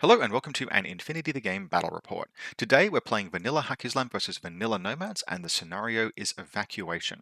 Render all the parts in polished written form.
Hello and welcome to an Infinity the Game battle report. Today we're playing vanilla Haqqislam versus vanilla Nomads and the scenario is Evacuation.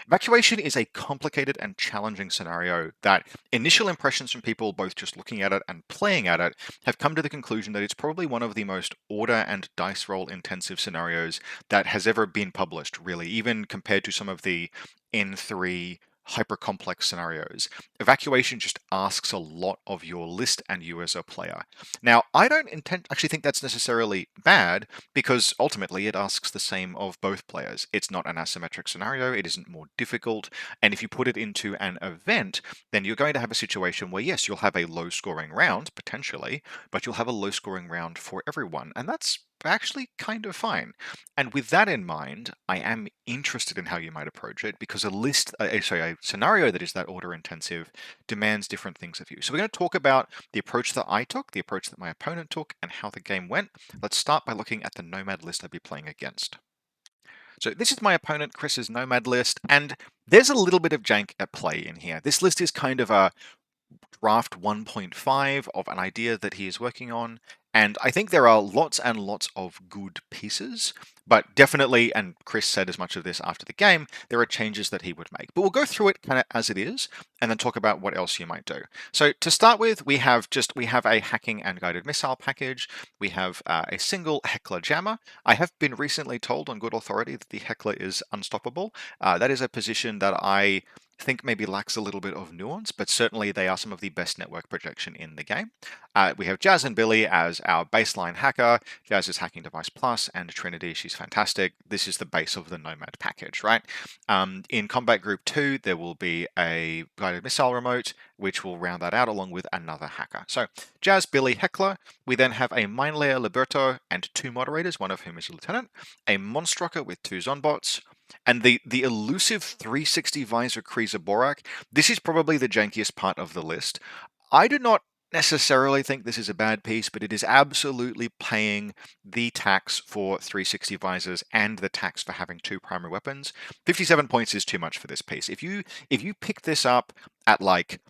Evacuation is a complicated and challenging scenario that initial impressions from people both just looking at it and playing at it have come to the conclusion that it's probably one of the most order and dice roll intensive scenarios that has ever been published, really, even compared to some of the N3 hyper complex scenarios. Evacuation just asks a lot of your list and you as a player. Now, I don't actually think that's necessarily bad because ultimately it asks the same of both players. It's not an asymmetric scenario, it isn't more difficult, and if you put it into an event, then you're going to have a situation where, yes, you'll have a low scoring round, potentially, but you'll have a low scoring round for everyone, and that's actually kind of fine. And with that in mind, I am interested in how you might approach it because a scenario that is that order intensive demands different things of you. So we're going to talk about the approach that I took, the approach that my opponent took, and how the game went. Let's start by looking at the Nomad list I'd be playing against. So this is my opponent, Chris's Nomad list, and there's a little bit of jank at play in here. This list is kind of a draft 1.5 of an idea that he is working on. And I think there are lots and lots of good pieces, but definitely, and Chris said as much of this after the game, there are changes that he would make. But we'll go through it kind of as it is, and then talk about what else you might do. So to start with, we have a hacking and guided missile package. We have a single Heckler jammer. I have been recently told on good authority that the Heckler is unstoppable. That is a position that I think maybe lacks a little bit of nuance, but certainly they are some of the best network projection in the game. We have Jazz and Billy as our baseline hacker. Jazz is Hacking Device Plus, and Trinity, she's fantastic. This is the base of the Nomad package, right? In Combat Group 2, there will be a guided missile remote, which will round that out along with another hacker. So Jazz, Billy, Heckler. We then have a Mine Layer Liberto and 2 moderators, one of whom is a lieutenant, a Monstrocker with 2 Zonbots, and the elusive 360 Visor Kreezer Borak. This is probably the jankiest part of the list. I do not necessarily think this is a bad piece, but it is absolutely paying the tax for 360 visors and the tax for having 2 primary weapons. 57 points is too much for this piece. If you pick this up at like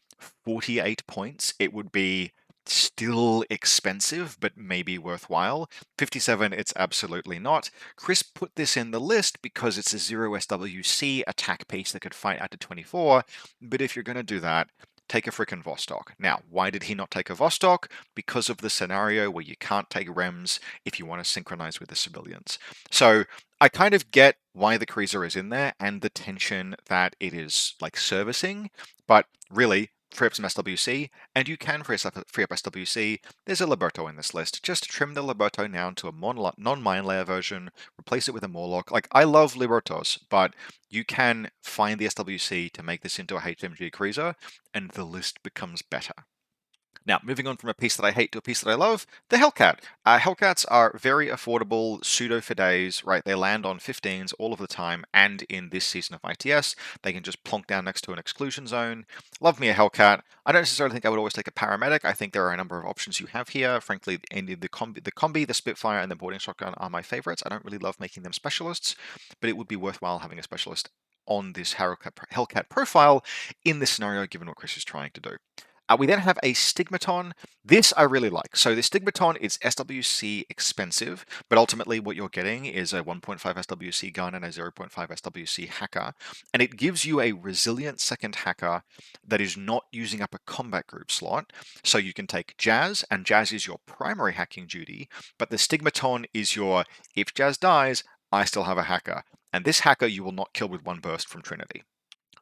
48 points, it would be still expensive, but maybe worthwhile. 57, it's absolutely not. Chris put this in the list because it's a 0 SWC attack piece that could fight out to 24, but if you're going to do that, take a frickin' Vostok. Now, why did he not take a Vostok? Because of the scenario where you can't take REMs if you want to synchronize with the civilians. So I kind of get why the Kreezer is in there and the tension that it is like servicing, but really, free up some SWC, and you can free up SWC. There's a Liberto in this list. Just trim the Liberto down to a non-mine layer version, replace it with a Morlock. Like, I love Libertos, but you can find the SWC to make this into a HMG Kreezer, and the list becomes better. Now, moving on from a piece that I hate to a piece that I love, the Hellcat. Hellcats are very affordable pseudo for days, right? They land on 15s all of the time, and in this season of ITS, they can just plonk down next to an exclusion zone. Love me a Hellcat. I don't necessarily think I would always take a paramedic. I think there are a number of options you have here. Frankly, the combi, the Spitfire, and the boarding shotgun are my favorites. I don't really love making them specialists, but it would be worthwhile having a specialist on this Hellcat profile in this scenario, given what Chris is trying to do. We then have a Stigmaton. This I really like. So the Stigmaton is SWC expensive, but ultimately what you're getting is a 1.5 SWC gun and a 0.5 SWC hacker, and it gives you a resilient second hacker that is not using up a combat group slot. So you can take Jazz, and Jazz is your primary hacking duty, but the Stigmaton is your, if Jazz dies, I still have a hacker. And this hacker you will not kill with 1 burst from Trinity.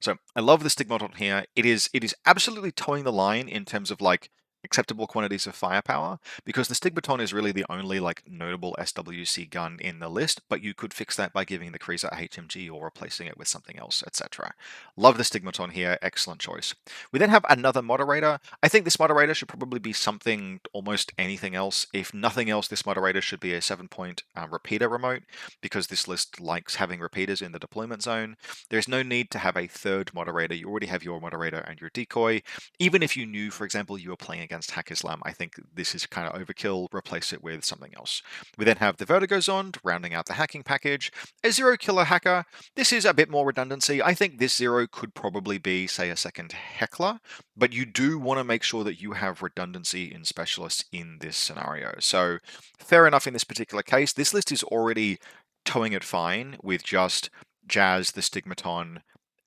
So I love the Stigmaton here. It is absolutely towing the line in terms of like acceptable quantities of firepower, because the Stigmaton is really the only like notable SWC gun in the list, but you could fix that by giving the Kreezer a HMG or replacing it with something else, etc. Love the Stigmaton here, excellent choice. We then have another moderator. I think this moderator should probably be something almost anything else. If nothing else, this moderator should be a 7-point repeater remote, because this list likes having repeaters in the deployment zone. There's no need to have a third moderator. You already have your moderator and your decoy. Even if you knew, for example, you were playing against Haqqislam, I think this is kind of overkill. Replace it with something else. We then have the Vertigo Zond, rounding out the hacking package. A zero killer hacker. This is a bit more redundancy. I think this zero could probably be, say, a second Heckler, but you do want to make sure that you have redundancy in specialists in this scenario. So fair enough in this particular case. This list is already towing it fine with just Jazz, the Stigmaton,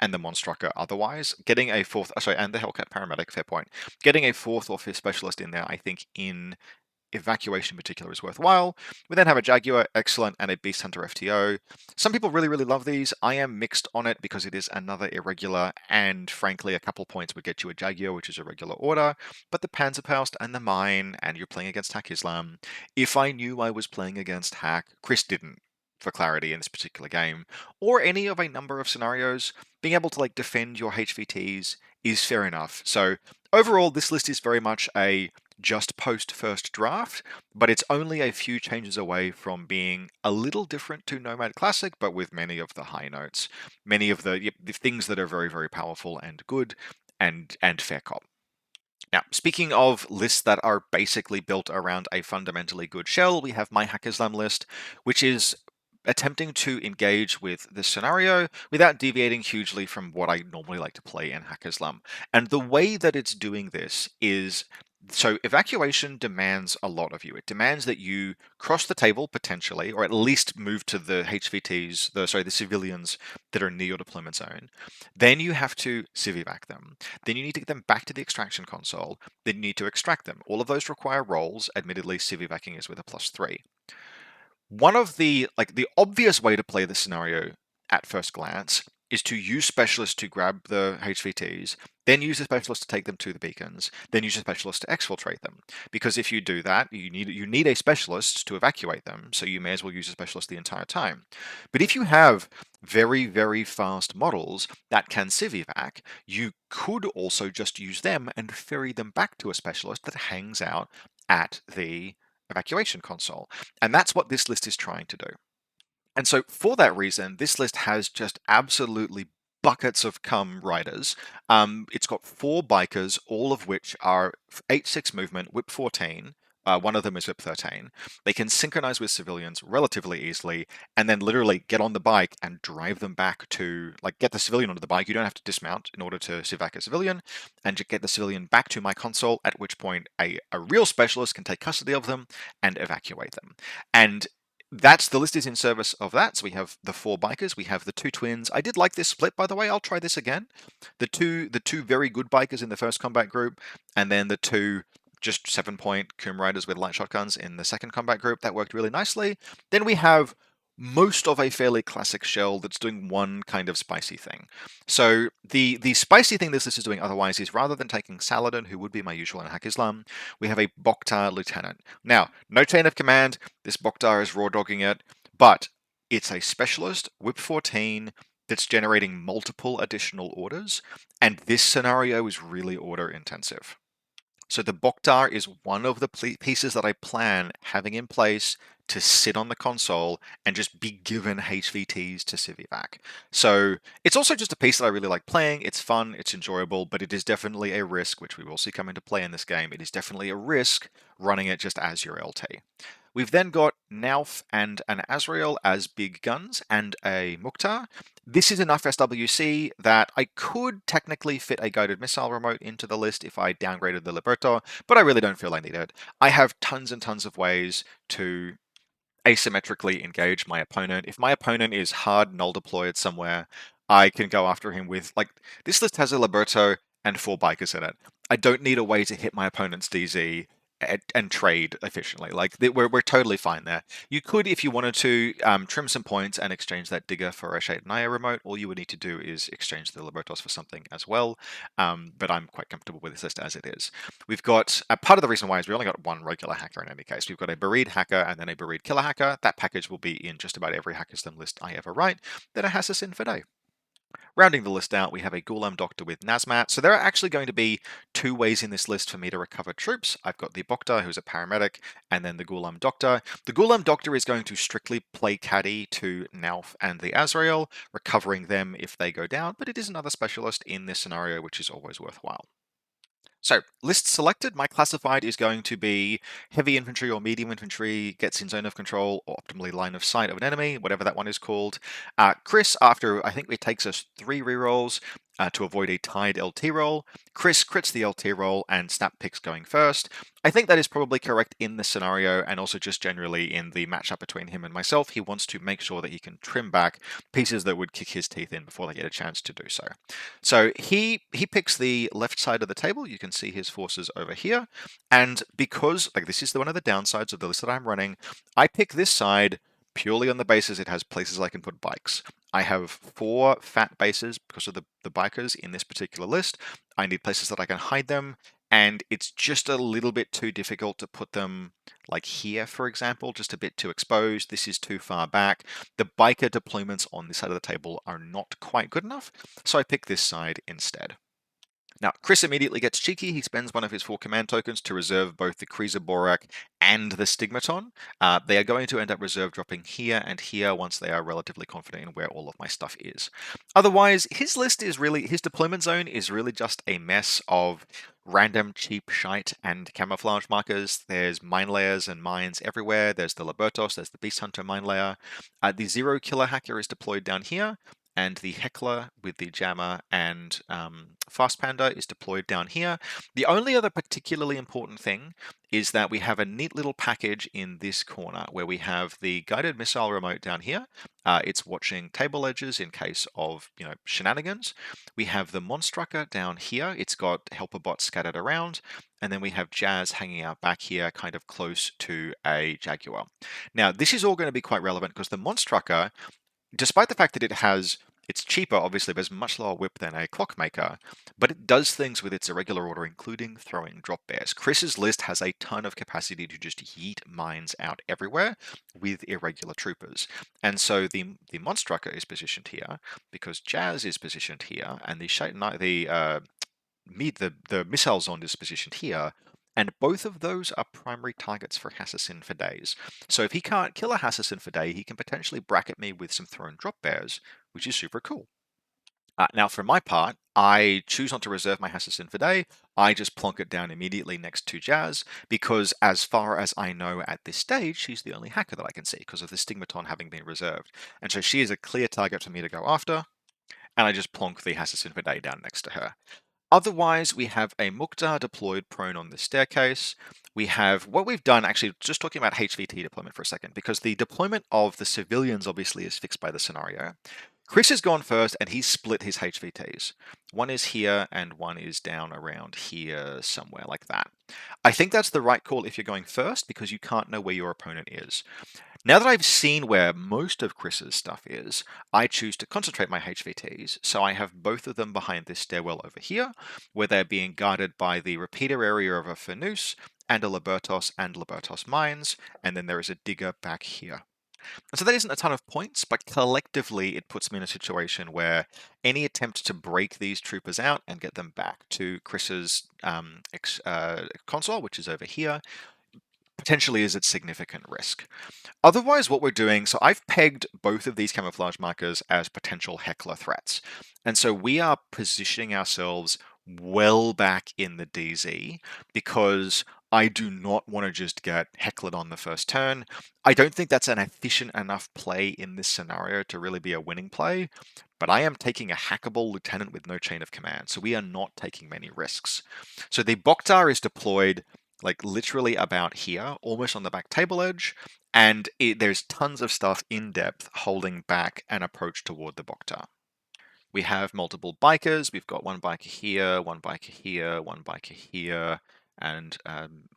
and the Monstrucker otherwise. Getting a fourth, sorry, and the Hellcat Paramedic, fair point. Getting a fourth or fifth specialist in there, I think, in Evacuation in particular is worthwhile. We then have a Jaguar, excellent, and a Beast Hunter FTO. Some people really, really love these. I am mixed on it because it is another irregular, and frankly, a couple points would get you a Jaguar, which is a regular order. But the Panzerfaust and the Mine, and you're playing against Haqqislam. If I knew I was playing against Hack, Chris didn't, for clarity in this particular game, or any of a number of scenarios, being able to like defend your HVTs is fair enough. So overall, this list is very much a just post first draft, but it's only a few changes away from being a little different to Nomad Classic, but with many of the high notes, many of the things that are very, very powerful and good and fair cop. Now, speaking of lists that are basically built around a fundamentally good shell, we have my Haqqislam list, which is attempting to engage with this scenario without deviating hugely from what I normally like to play in Haqqislam. And the way that it's doing this is, so Evacuation demands a lot of you. It demands that you cross the table potentially, or at least move to the HVTs, the civilians that are near your deployment zone. Then you have to civ-evac them. Then you need to get them back to the extraction console. Then you need to extract them. All of those require rolls. Admittedly, civ-evacing is with a +3. One of the obvious way to play this scenario at first glance is to use specialists to grab the HVTs, then use a specialist to take them to the beacons, then use a specialist to exfiltrate them. Because if you do that, you need a specialist to evacuate them, so you may as well use a specialist the entire time. But if you have very, very fast models that can civ-evac, you could also just use them and ferry them back to a specialist that hangs out at the evacuation console. And that's what this list is trying to do. And so for that reason, this list has just absolutely buckets of cum riders. It's got 4 bikers, all of which are 8-6 movement, whip 14. One of them is whip 13. They can synchronize with civilians relatively easily, and then literally get on the bike and drive them back to, like, get the civilian onto the bike. You don't have to dismount in order to civac a civilian, and get the civilian back to my console, at which point a real specialist can take custody of them and evacuate them. And that's the list is in service of that. So we have the 4 bikers, we have the 2 twins. I did like this split, by the way. I'll try this again. The two very good bikers in the first combat group, and then the 2 just 7-point Coom Riders with light shotguns in the second combat group. That worked really nicely. Then we have most of a fairly classic shell that's doing one kind of spicy thing. So the spicy thing this list is doing otherwise is, rather than taking Saladin, who would be my usual in Haqqislam, we have a Boktar Lieutenant. Now, no chain of command, this Boktar is raw dogging it, but it's a specialist, whip 14, that's generating multiple additional orders, and this scenario is really order intensive. So the Boktar is one of the pieces that I plan having in place to sit on the console and just be given HVTs to civ-evac. So it's also just a piece that I really like playing. It's fun, it's enjoyable, but it is definitely a risk, which we will see come into play in this game. It is definitely a risk running it just as your LT. We've then got Nauf and an Azrael as big guns and a Mukhtar. This is enough SWC that I could technically fit a guided missile remote into the list if I downgraded the Liberto, but I really don't feel I need it. I have tons and tons of ways to asymmetrically engage my opponent. If my opponent is hard null deployed somewhere, I can go after him with, like, this list has a Liberto and 4 bikers in it. I don't need a way to hit my opponent's DZ and trade efficiently. Like, we're totally fine there. You could, if you wanted to, trim some points and exchange that Digger for a Shade Naya remote. All you would need to do is exchange the Libertos for something as well. But I'm quite comfortable with this list as it is. We've got, part of the reason why is we only got 1 regular hacker in any case. We've got a Bereed hacker and then a Bereed killer hacker. That package will be in just about every Haqqislam list I ever write. Then a Hassassin for day. Rounding the list out, we have a Ghulam Doctor with Nazmat. So there are actually going to be 2 ways in this list for me to recover troops. I've got the Boktar, who's a paramedic, and then the Ghulam Doctor. The Ghulam Doctor is going to strictly play caddy to Nauf and the Azrael, recovering them if they go down, but it is another specialist in this scenario, which is always worthwhile. So, list selected, my classified is going to be heavy infantry or medium infantry, gets in zone of control or optimally line of sight of an enemy, whatever that one is called. Chris, after I think it takes us 3 rerolls to avoid a tied LT roll. Chris crits the LT roll and Snap picks going first. I think that is probably correct in this scenario and also just generally in the matchup between him and myself. He wants to make sure that he can trim back pieces that would kick his teeth in before they get a chance to do so. So he picks the left side of the table. You can see his forces over here. And because, like, this is one of the downsides of the list that I'm running, I pick this side purely on the basis it has places I can put bikes. I have 4 fat bases because of the bikers in this particular list. I need places that I can hide them, and it's just a little bit too difficult to put them like here, for example, just a bit too exposed. This is too far back. The biker deployments on this side of the table are not quite good enough, so I pick this side instead. Now, Chris immediately gets cheeky. He spends one of his 4 command tokens to reserve both the Kreezer Borak and the Stigmaton. They are going to end up reserve dropping here and here once they are relatively confident in where all of my stuff is. Otherwise, his list is really, his deployment zone is really just a mess of random cheap shite and camouflage markers. There's mine layers and mines everywhere. There's the Libertos, there's the Beast Hunter mine layer. The Zero Killer Hacker is deployed down here, and the Heckler with the Jammer and Fast Panda is deployed down here. The only other particularly important thing is that we have a neat little package in this corner where we have the guided missile remote down here. It's watching table edges in case of shenanigans. We have the Monstrucker down here. It's got helper bots scattered around. And then we have Jazz hanging out back here, kind of close to a Jaguar. Now, this is all going to be quite relevant because the Monstrucker, despite the fact that it's cheaper, obviously, there's much lower whip than a Clockmaker, but it does things with its irregular order, including throwing drop bears. Chris's list has a ton of capacity to just yeet mines out everywhere with irregular troopers. And so the Monstrucker is positioned here because Jazz is positioned here, and the missile zone is positioned here, and both of those are primary targets for Hassassin for days. So if he can't kill a Hassassin for day, he can potentially bracket me with some thrown drop bears, which is super cool. Now, for my part, I choose not to reserve my Hassassin for day. I just plonk it down immediately next to Jazz, because as far as I know at this stage, she's the only hacker that I can see because of the Stigmaton having been reserved. And so she is a clear target for me to go after, and I just plonk the Hassassin for day down next to her. Otherwise, we have a Mukhtar deployed prone on the staircase. We have what we've done, actually, just talking about HVT deployment for a second, because the deployment of the civilians obviously is fixed by the scenario. Chris has gone first and he's split his HVTs. One is here and one is down around here somewhere like that. I think that's the right call if you're going first because you can't know where your opponent is. Now that I've seen where most of Chris's stuff is, I choose to concentrate my HVTs, so I have both of them behind this stairwell over here, where they're being guarded by the repeater area of a Furnus, and a Libertos and Libertos mines, and then there is a digger back here. And so that isn't a ton of points, but collectively it puts me in a situation where any attempt to break these troopers out and get them back to Chris's console, which is over here, potentially is at significant risk. Otherwise, what we're doing, so I've pegged both of these camouflage markers as potential heckler threats. And so we are positioning ourselves well back in the DZ because I do not want to just get heckled on the first turn. I don't think that's an efficient enough play in this scenario to really be a winning play, but I am taking a hackable lieutenant with no chain of command, so we are not taking many risks. So the Boktar is deployed like literally about here, almost on the back table edge, and there's tons of stuff in depth holding back an approach toward the Boktar. We have multiple bikers. We've got one biker here, one biker here, one biker here, and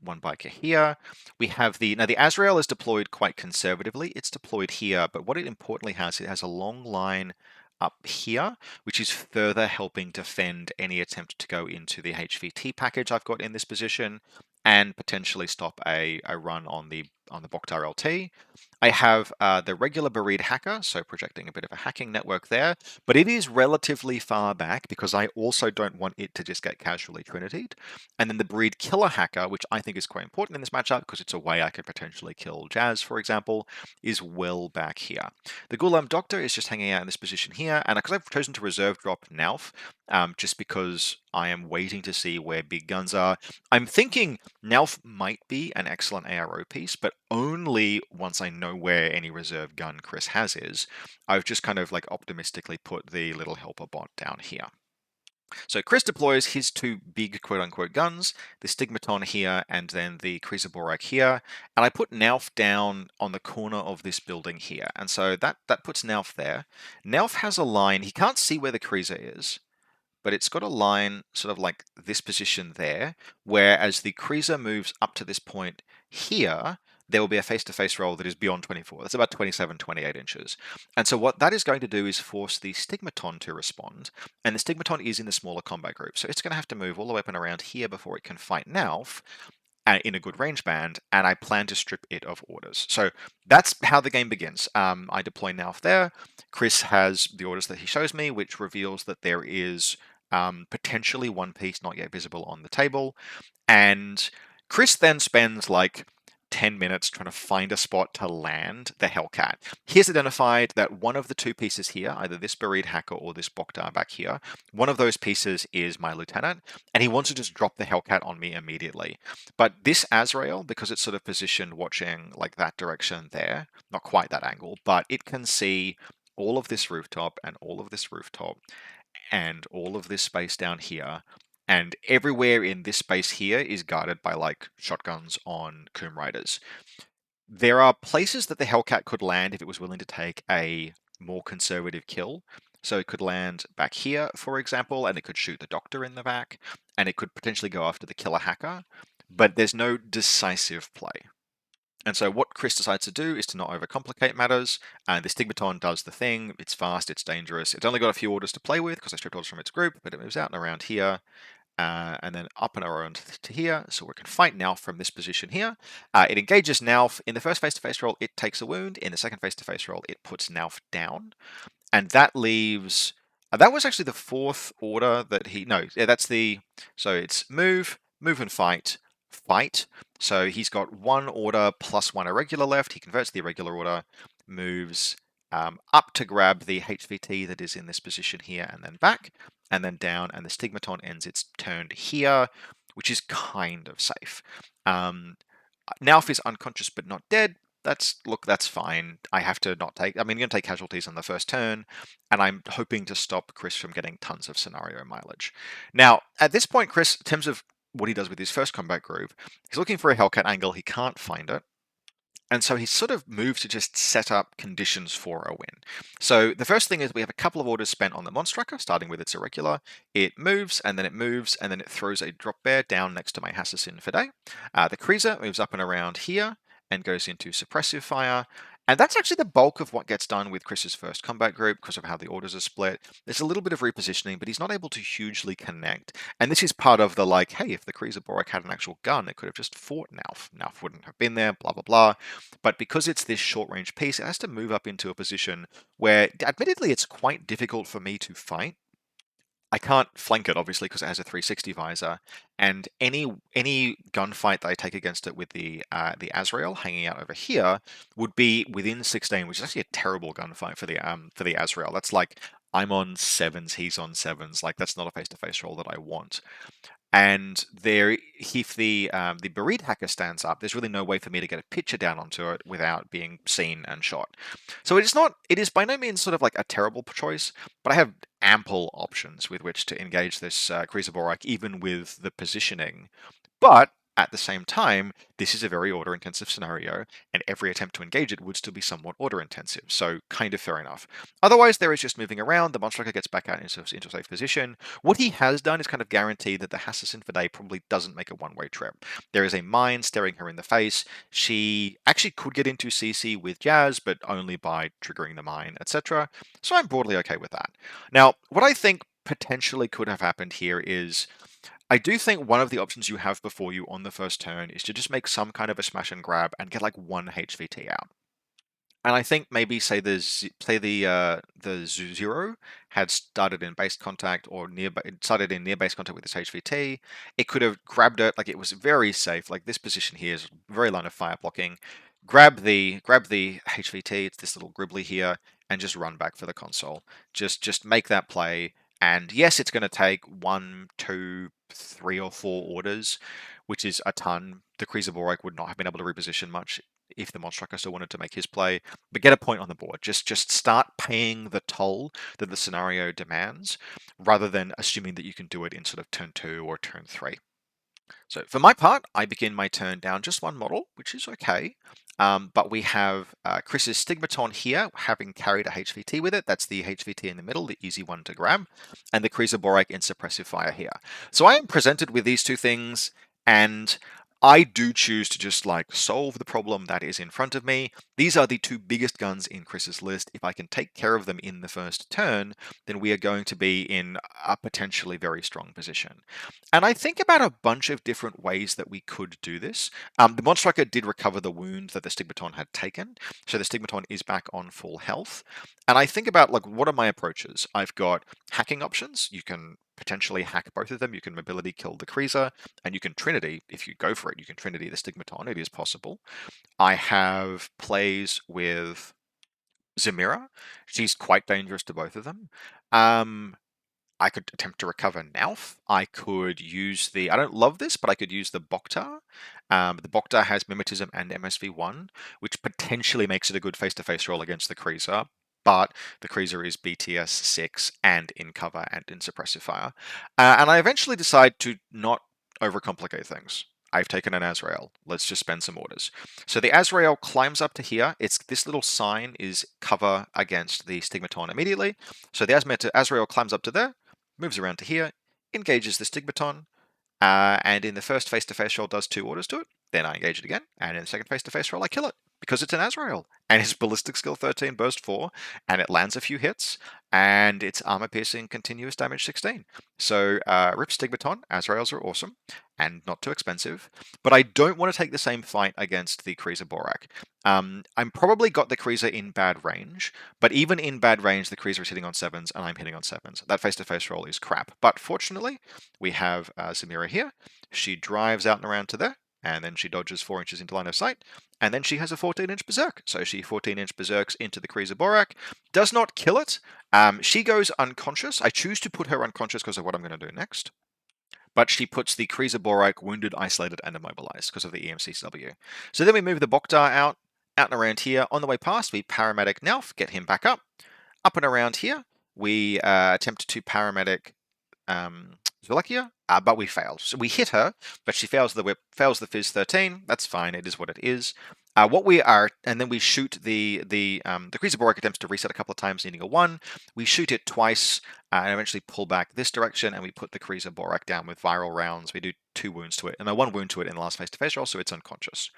one biker here. We have now the Azrael is deployed quite conservatively. It's deployed here, but what it importantly has, it has a long line up here, which is further helping defend any attempt to go into the HVT package I've got in this position, and potentially stop a run on the the Boktar LT. I have the regular Buried Hacker, so projecting a bit of a hacking network there, but it is relatively far back because I also don't want it to just get casually trinitied. And then the Buried Killer Hacker, which I think is quite important in this matchup because it's a way I could potentially kill Jazz, for example, is well back here. The Ghulam Doctor is just hanging out in this position here, and because I've chosen to reserve drop Nauf, just because I am waiting to see where big guns are, I'm thinking Nauf might be an excellent ARO piece, but only once I know where any reserve gun Chris has is. I've just kind of like optimistically put the little helper bot down here. So Chris deploys his two big quote-unquote guns, the Stigmaton here and then the Krizaborak here, and I put Nauf down on the corner of this building here, and so that puts Nauf there. Nauf has a line, he can't see where the Kriza is, but it's got a line sort of like this position there, where as the Kriza moves up to this point here, there will be a face-to-face roll that is beyond 24. That's about 27, 28 inches. And so what that is going to do is force the Stigmaton to respond, and the Stigmaton is in the smaller combat group, so it's going to have to move all the way up and around here before it can fight Nauf in a good range band, and I plan to strip it of orders. So that's how the game begins. I deploy Nauf there. Chris has the orders that he shows me, which reveals that there is potentially one piece not yet visible on the table. And Chris then spends like 10 minutes trying to find a spot to land the Hellcat. He's identified that one of the two pieces here, either this Buried Hacker or this Boktar back here, one of those pieces is my lieutenant, and he wants to just drop the Hellcat on me immediately. But this Azrael, because it's sort of positioned watching like that direction there, not quite that angle, but it can see all of this rooftop and all of this rooftop and all of this space down here, and everywhere in this space here is guarded by like shotguns on Coom Riders. There are places that the Hellcat could land if it was willing to take a more conservative kill. So it could land back here, for example, and it could shoot the Doctor in the back, and it could potentially go after the Killer Hacker, but there's no decisive play. And so what Chris decides to do is to not overcomplicate matters. The Stigmaton does the thing. It's fast, it's dangerous. It's only got a few orders to play with because I stripped orders from its group, but it moves out and around here. And then up and around to here, so we can fight Nauf from this position here. It engages Nauf. In the first face-to-face roll, it takes a wound. In the second face-to-face roll, it puts Nauf down. And that leaves... that was actually the fourth order that he... No, yeah, that's the... So it's move, move and fight, fight. So he's got one order plus one irregular left. He converts the irregular order, moves up to grab the HVT that is in this position here, and then back, and then down, and the Stigmaton ends its turn here, which is kind of safe. Nauf is unconscious but not dead. That's fine. I have to not take... I mean, you're going to take casualties on the first turn, and I'm hoping to stop Chris from getting tons of scenario mileage. Now, at this point, Chris, in terms of what he does with his first combat group, he's looking for a Hellcat angle. He can't find it. And so he sort of moves to just set up conditions for a win. So the first thing is we have a couple of orders spent on the Monstrucker, starting with its irregular. It moves, and then it throws a drop bear down next to my Hassassin Fide. The Kriza moves up and around here and goes into suppressive fire. And that's actually the bulk of what gets done with Chris's first combat group because of how the orders are split. There's a little bit of repositioning, but he's not able to hugely connect. And this is part of the like, hey, if the Krizaborak had an actual gun, it could have just fought Nauf. Nauf wouldn't have been there, blah, blah, blah. But because it's this short-range piece, it has to move up into a position where, admittedly, it's quite difficult for me to fight. I can't flank it, obviously, because it has a 360 visor, and any gunfight that I take against it with the Azrael hanging out over here would be within 16, which is actually a terrible gunfight for the Azrael. That's like I'm on 7s, he's on 7s. Like that's not a face-to-face roll that I want. And there, if the Buried Hacker stands up, there's really no way for me to get a picture down onto it without being seen and shot. So it is by no means sort of like a terrible choice, but I have ample options with which to engage this Krizaborak, even with the positioning. But at the same time, this is a very order-intensive scenario, and every attempt to engage it would still be somewhat order-intensive, so kind of fair enough. Otherwise, there is just moving around, the Monstrucker gets back out into a safe position. What he has done is kind of guarantee that the Hassassin Fide probably doesn't make a one-way trip. There is a mine staring her in the face. She actually could get into CC with Jazz, but only by triggering the mine, etc. So I'm broadly okay with that. Now, what I think potentially could have happened here is I do think one of the options you have before you on the first turn is to just make some kind of a smash and grab and get like one HVT out. And I think maybe say the zero had started in base contact or it started in near base contact with this HVT. It could have grabbed it, like it was very safe. Like this position here is very line of fire blocking. Grab the HVT. It's this little gribbly here, and just run back for the console. Just make that play. And yes, it's going to take 1, 2, 3, or 4 orders, which is a ton. The Kriza would not have been able to reposition much if the Monstrucker still wanted to make his play, but get a point on the board. Just start paying the toll that the scenario demands, rather than assuming that you can do it in sort of turn 2 or turn 3. So for my part, I begin my turn down just one model, which is okay. But we have Chris's Stigmaton here, having carried a HVT with it. That's the HVT in the middle, the easy one to grab. And the Kriza Borak in Suppressive Fire here. So I am presented with these two things, and I do choose to just like solve the problem that is in front of me. These are the two biggest guns in Chris's list. If I can take care of them in the first turn, then we are going to be in a potentially very strong position. And I think about a bunch of different ways that we could do this. The Monstrucker did recover the wound that the Stigmaton had taken, so the Stigmaton is back on full health. And I think about, like, what are my approaches? I've got hacking options. You can potentially hack both of them. You can mobility kill the Kriza, and you can Trinity, if you go for it, you can Trinity the Stigmaton. It is possible. I have plays with Zamira. She's quite dangerous to both of them. I could attempt to recover Nauf. I could use I don't love this, but I could use the Boktar. The Boktar has Mimetism and MSV1, which potentially makes it a good face-to-face roll against the Kriza, but the Kriza is BTS 6 and in cover and in suppressive fire. And I eventually decide to not overcomplicate things. I've taken an Azrael. Let's just spend some orders. So the Azrael climbs up to here. This little sign is cover against the Stigmaton immediately. So the Azrael climbs up to there, moves around to here, engages the Stigmaton, and in the first face-to-face roll does 2 orders to it. Then I engage it again, and in the second face-to-face roll I kill it, because it's an Azrael, and it's Ballistic Skill 13, Burst 4, and it lands a few hits, and it's Armor-Piercing Continuous Damage 16. So Rip Stigmaton, Azraels are awesome, and not too expensive, but I don't want to take the same fight against the Kriza Borak. I'm probably got the Kriza in bad range, but even in bad range, the Kriza is hitting on 7s, and I'm hitting on 7s. That face-to-face roll is crap, but fortunately, we have Samira here. She drives out and around to there, and then she dodges 4 inches into line of sight, and then she has a 14-inch Berserk. So she 14-inch Berserks into the Kriza Borak, does not kill it. She goes unconscious. I choose to put her unconscious because of what I'm going to do next. But she puts the Kriza Borak wounded, isolated, and immobilized because of the EMCW. So then we move the Boktar out and around here. On the way past, we paramedic Nauf, get him back up. Up and around here, we attempt to paramedic Zulakia, but we fail. So we hit her, but she fails the whip, fails the Fizz 13. That's fine. It is what it is. And then we shoot the Kriza Borak attempts to reset a couple of times, needing a 1. We shoot it twice, and eventually pull back this direction, and we put the Kriza Borak down with viral rounds. We do 2 wounds to it, and 1 wound to it in the last face-to-face roll, so it's unconscious.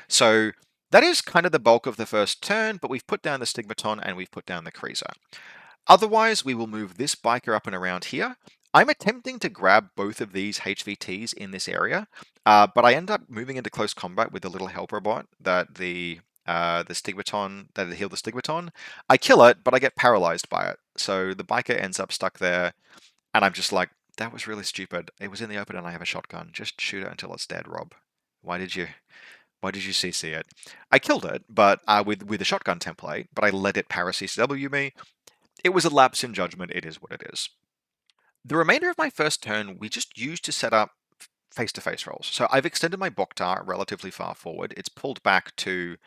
So that is kind of the bulk of the first turn, but we've put down the Stigmaton and we've put down the Kriza. Otherwise, we will move this biker up and around here. I'm attempting to grab both of these HVTs in this area, but I end up moving into close combat with the little helper bot that the Stigmaton, that healed the Stigmaton. I kill it, but I get paralyzed by it. So the biker ends up stuck there, and I'm just like, that was really stupid. It was in the open and I have a shotgun. Just shoot it until it's dead, Rob. Why did you CC it? I killed it, but with a shotgun template, but I let it para-CCW me. It was a lapse in judgment. It is what it is. The remainder of my first turn, we just used to set up face-to-face rolls. So I've extended my Boktar relatively far forward. It's pulled back to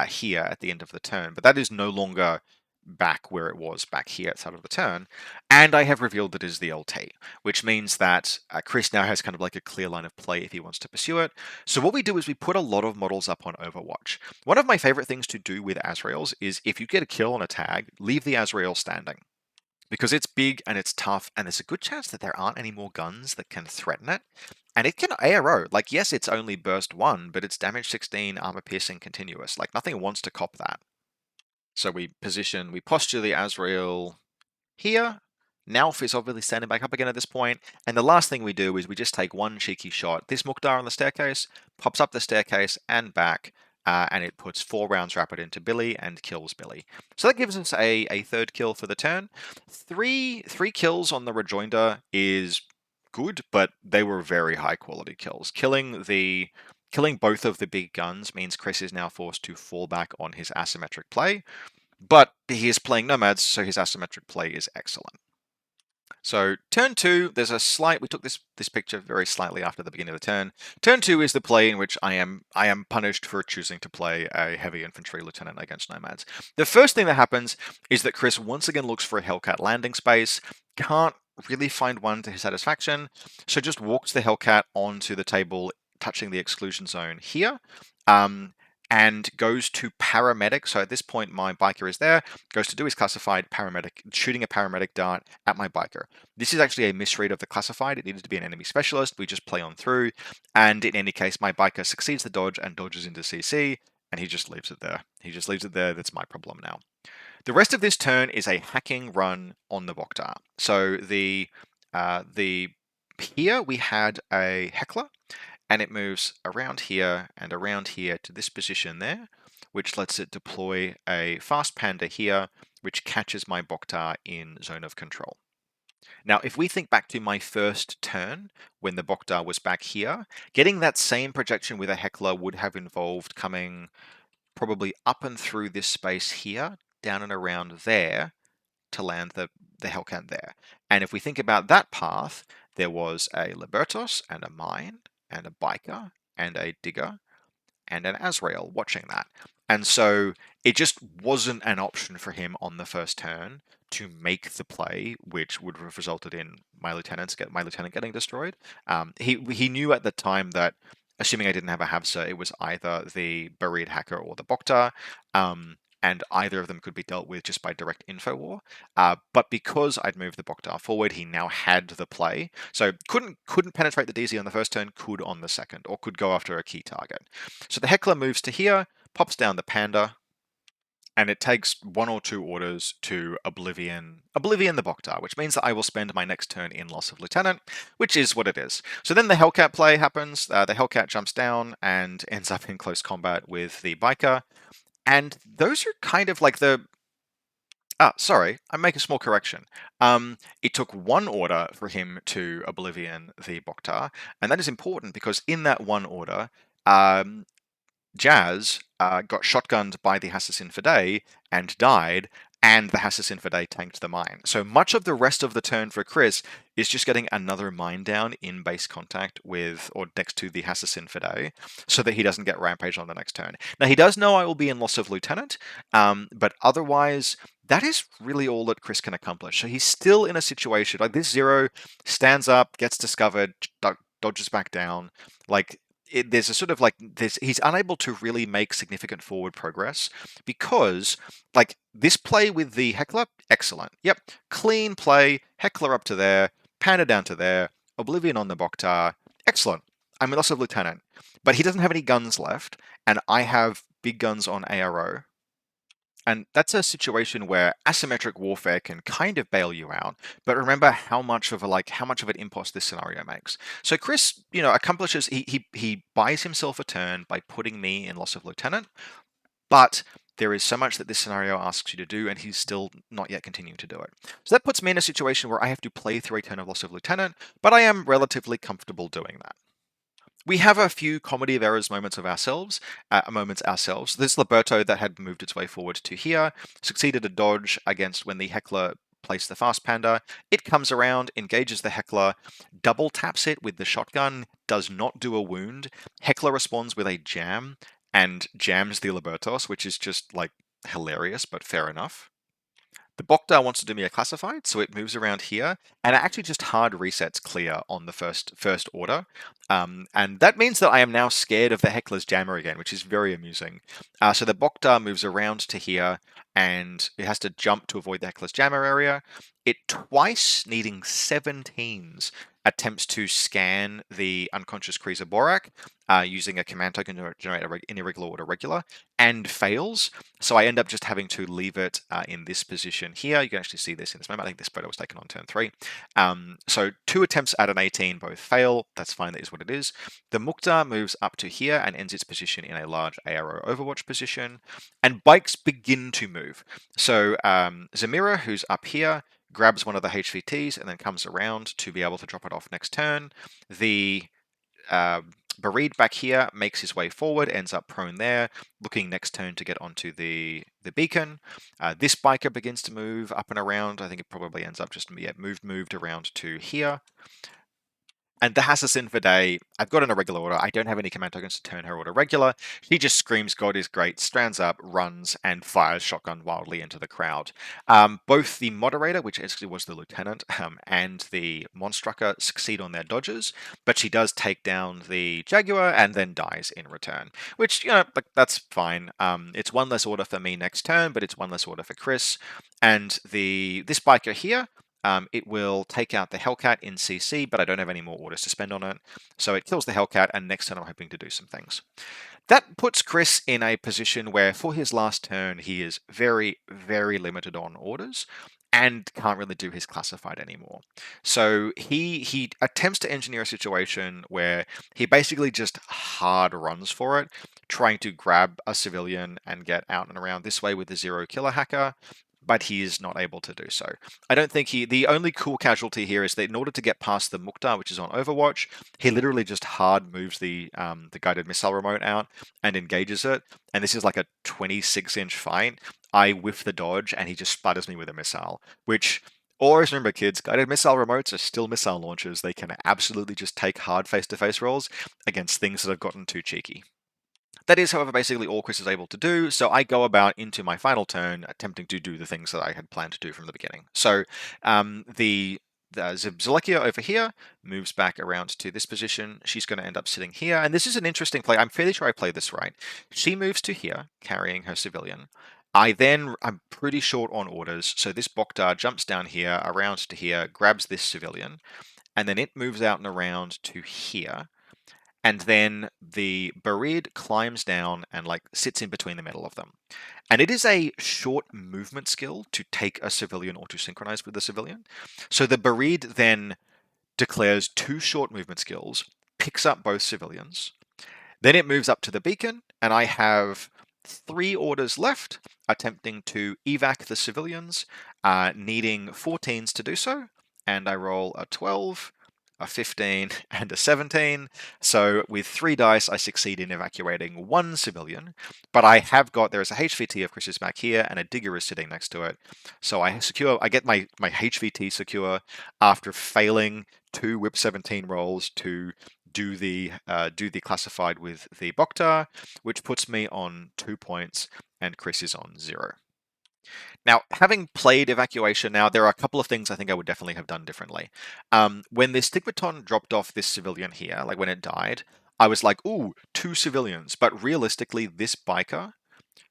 here at the end of the turn, but that is no longer back where it was back here at the start of the turn. And I have revealed that it is the LT, which means that Chris now has kind of like a clear line of play if he wants to pursue it. So what we do is we put a lot of models up on Overwatch. One of my favorite things to do with Azraels is if you get a kill on a tag, leave the Azrael standing, because it's big and it's tough, and there's a good chance that there aren't any more guns that can threaten it. And it can ARO. Like, yes, it's only burst 1, but it's damage 16, armor piercing continuous. Like, nothing wants to cop that. So we posture the Azrael here, Nauf is obviously standing back up again at this point, and the last thing we do is we just take one cheeky shot. This Mukhtar on the staircase pops up the staircase and back, and it puts 4 rounds rapid into Billy and kills Billy. So that gives us a third kill for the turn. Three kills on the rejoinder is good, but they were very high quality kills. Killing both of the big guns means Chris is now forced to fall back on his asymmetric play, but he is playing Nomads, so his asymmetric play is excellent. So turn 2, there's a slight, we took this picture very slightly after the beginning of the turn. Turn 2 is the play in which I am punished for choosing to play a heavy infantry lieutenant against Nomads. The first thing that happens is that Chris once again looks for a Hellcat landing space, can't really find one to his satisfaction, so just walks the Hellcat onto the table, touching the exclusion zone here. And goes to paramedic. So at this point, my biker is there, goes to do his classified paramedic, shooting a paramedic dart at my biker. This is actually a misread of the classified. It needed to be an enemy specialist. We just play on through. And in any case, my biker succeeds the dodge and dodges into CC, and he just leaves it there. He just leaves it there. That's my problem now. The rest of this turn is a hacking run on the Boktar. So here we had a heckler, and it moves around here and around here to this position there, which lets it deploy a fast panda here, which catches my Boktar in zone of control. Now, if we think back to my first turn, when the Boktar was back here, getting that same projection with a heckler would have involved coming probably up and through this space here, down and around there, to land the Hellcat there. And if we think about that path, there was a Libertos and a mine and a biker and a digger and an Azrael watching that. And so it just wasn't an option for him on the first turn to make the play, which would have resulted in my lieutenant getting destroyed. He knew at the time that, assuming I didn't have a Havsa, it was either the buried hacker or the Boktar. And either of them could be dealt with just by direct info war. But because I'd moved the Boktar forward, he now had the play. So couldn't penetrate the DZ on the first turn, could on the second, or could go after a key target. So the heckler moves to here, pops down the panda, and it takes 1 or 2 orders to oblivion the Boktar, which means that I will spend my next turn in loss of lieutenant, which is what it is. So then the Hellcat play happens. The Hellcat jumps down and ends up in close combat with the biker. And those are kind of like the... sorry, I make a small correction. It took 1 order for him to oblivion the Boktar, and that is important because in that 1 order, Jazz got shotgunned by the Hassassin Fidei and died, and the Hassassin Fidei tanked the mine. So much of the rest of the turn for Chris is just getting another mine down in base contact with, or next to the Hassassin Fidei, so that he doesn't get rampage on the next turn. Now, he does know I will be in loss of lieutenant, but otherwise, that is really all that Chris can accomplish. So he's still in a situation, like this 0 stands up, gets discovered, dodges back down, like... there's a sort of like this, he's unable to really make significant forward progress because, like, this play with the heckler, excellent. Yep, clean play, heckler up to there, panda down to there, oblivion on the Boktar, excellent. I'm in loss of lieutenant, but he doesn't have any guns left, and I have big guns on ARO. And that's a situation where asymmetric warfare can kind of bail you out, but remember how much of an impost this scenario makes. So Chris, accomplishes, he buys himself a turn by putting me in loss of lieutenant, but there is so much that this scenario asks you to do, and he's still not yet continuing to do it. So that puts me in a situation where I have to play through a turn of loss of lieutenant, but I am relatively comfortable doing that. We have a few comedy of errors moments ourselves. This Liberto that had moved its way forward to here succeeded a dodge against when the heckler placed the fast panda. It comes around, engages the heckler, double taps it with the shotgun, does not do a wound. Heckler responds with a jam and jams the Libertos, which is just like hilarious, but fair enough. The Boktar wants to do me a classified, so it moves around here, and it actually just hard resets clear on the first order. And that means that I am now scared of the Heckler's Jammer again, which is very amusing. So the Boktar moves around to here, and it has to jump to avoid the Heckler's Jammer area. It twice, needing 17s, attempts to scan the unconscious Kreezer Borak using a command token to generate in irregular order regular, and fails. So I end up just having to leave it in this position here. You can actually see this in this moment. I think this photo was taken on turn 3. So 2 attempts at an 18 both fail. That's fine, that is what it is. The Mukhtar moves up to here and ends its position in a large ARO Overwatch position. And bikes begin to move. So Zamira, who's up here, grabs one of the HVTs and then comes around to be able to drop it off next turn. The Bareed back here makes his way forward, ends up prone there, looking next turn to get onto the beacon. This biker begins to move up and around. I think it probably ends up just moved around to here. And the Hassassin for day, I've got an irregular order. I don't have any command tokens to turn her order regular. She just screams, God is great, strands up, runs, and fires shotgun wildly into the crowd. Both the moderator, which actually was the lieutenant, and the Monstrucker succeed on their dodges, but she does take down the Jaguar and then dies in return, which, like, that's fine. It's one less order for me next turn, but it's one less order for Chris. And this biker here, it will take out the Hellcat in CC, but I don't have any more orders to spend on it. So it kills the Hellcat, and next turn I'm hoping to do some things. That puts Chris in a position where for his last turn, he is very, very limited on orders and can't really do his classified anymore. So he attempts to engineer a situation where he basically just hard runs for it, trying to grab a civilian and get out and around this way with the 0 killer hacker, but he is not able to do so. I don't think the only cool casualty here is that in order to get past the Mukhtar, which is on Overwatch, he literally just hard moves the guided missile remote out and engages it. And this is like a 26-inch fight. I whiff the dodge, and he just splatters me with a missile, which... Always remember, kids, guided missile remotes are still missile launchers. They can absolutely just take hard face-to-face rolls against things that have gotten too cheeky. That is, however, basically all Chris is able to do, so I go about into my final turn attempting to do the things that I had planned to do from the beginning. So the Zalekia over here moves back around to this position. She's going to end up sitting here, and this is an interesting play. I'm fairly sure I played this right. She moves to here, carrying her civilian. I'm pretty short on orders, so this Boktar jumps down here, around to here, grabs this civilian, and then it moves out and around to here. And then the Barid climbs down and sits in between the middle of them. And it is a short movement skill to take a civilian or to synchronize with the civilian. So the Barid then declares 2 short movement skills, picks up both civilians. Then it moves up to the beacon, and I have 3 orders left, attempting to evac the civilians, needing 14s to do so. And I roll a 12, a 15, and a 17. So with 3 dice, I succeed in evacuating 1 civilian. But there is a HVT of Chris's back here, and a digger is sitting next to it. So I get my HVT secure after failing 2 Whip 17 rolls to do the classified with the Boktar, which puts me on 2 points, and Chris is on 0. Now, having played Evacuation now, there are a couple of things I think I would definitely have done differently. When the Stigmaton dropped off this civilian here, like when it died, I was like, ooh, 2 civilians. But realistically, this biker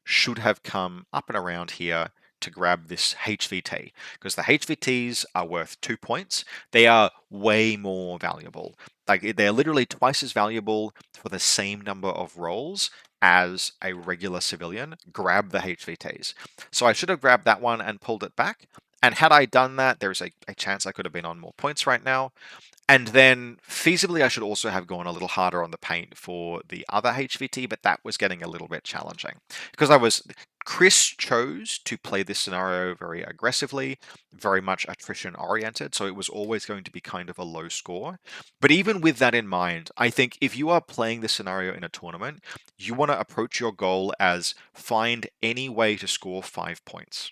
should have come up and around here to grab this HVT, because the HVTs are worth 2 points. They are way more valuable. They're literally twice as valuable for the same number of rolls as a regular civilian. Grab the HVTs. So I should have grabbed that one and pulled it back. And had I done that, there's a chance I could have been on more points right now. And then, feasibly, I should also have gone a little harder on the paint for the other HVT, but that was getting a little bit challenging. Because Chris chose to play this scenario very aggressively, very much attrition-oriented, so it was always going to be kind of a low score. But even with that in mind, I think if you are playing this scenario in a tournament, you want to approach your goal as find any way to score 5 points.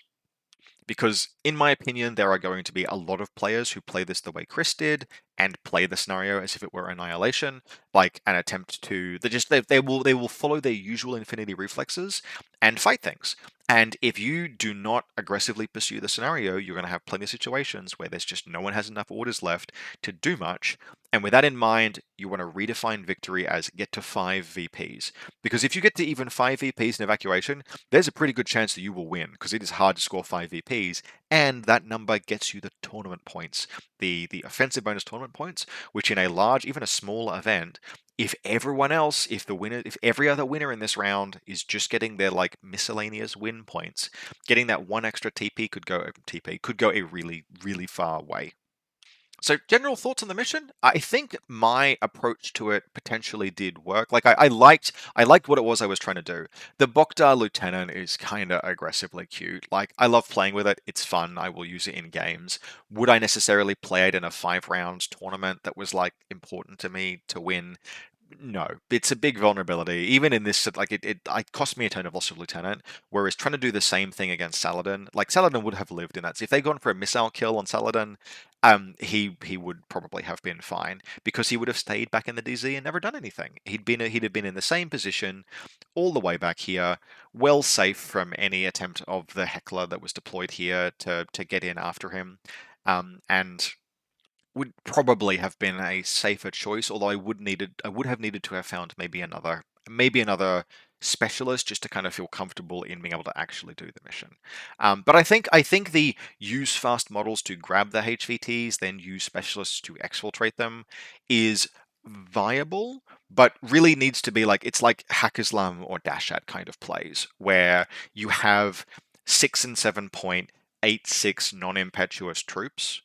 Because, in my opinion, there are going to be a lot of players who play this the way Chris did and play the scenario as if it were Annihilation, like an attempt to they will follow their usual Infinity reflexes and fight things. And if you do not aggressively pursue the scenario, you're going to have plenty of situations where there's just no one has enough orders left to do much. And with that in mind, you want to redefine victory as get to 5 VPs. Because if you get to even 5 VPs in evacuation, there's a pretty good chance that you will win, because it is hard to score 5 VPs, and that number gets you the tournament points, the offensive bonus tournament points, which in a large, even a small event, if everyone else, if every other winner in this round is just getting their like miscellaneous win points, getting that one extra TP could go a really, really far way. So, general thoughts on the mission? I think my approach to it potentially did work. Like, I liked what it was I was trying to do. The Bokdar Lieutenant is kind of aggressively cute. Like, I love playing with it. It's fun. I will use it in games. Would I necessarily play it in a 5 round tournament that was like important to me to win? No, it's a big vulnerability. Even in this, like it cost me a turn of loss of lieutenant. Whereas trying to do the same thing against Saladin, like Saladin would have lived in that. So if they'd gone for a missile kill on Saladin, he would probably have been fine because he would have stayed back in the DZ and never done anything. He'd have been in the same position all the way back here, well safe from any attempt of the heckler that was deployed here to get in after him, and would probably have been a safer choice, although I would have needed to have found maybe another specialist just to kind of feel comfortable in being able to actually do the mission. But I think the use fast models to grab the HVTs, then use specialists to exfiltrate them is viable, but really needs to be like it's like Haqqislam or Dashat kind of plays, where you have 6 and 7.86 non-impetuous troops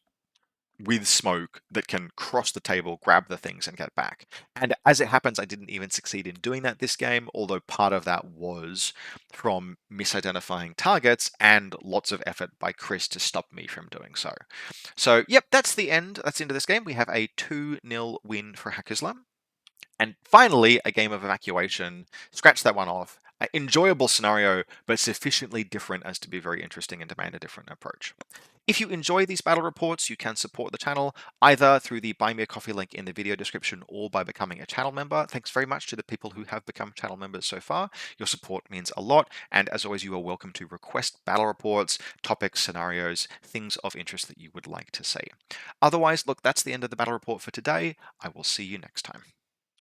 with smoke that can cross the table, grab the things, and get back. And as it happens, I didn't even succeed in doing that this game, although part of that was from misidentifying targets and lots of effort by Chris to stop me from doing so. So, yep, that's the end. That's the end of this game. We have a 2-0 win for Haqqislam. And finally, a game of evacuation. Scratch that one off. An enjoyable scenario, but sufficiently different as to be very interesting and demand a different approach. If you enjoy these battle reports, you can support the channel either through the Buy Me a Coffee link in the video description or by becoming a channel member. Thanks very much to the people who have become channel members so far. Your support means a lot, and as always, you are welcome to request battle reports, topics, scenarios, things of interest that you would like to see. Otherwise, look, that's the end of the battle report for today. I will see you next time.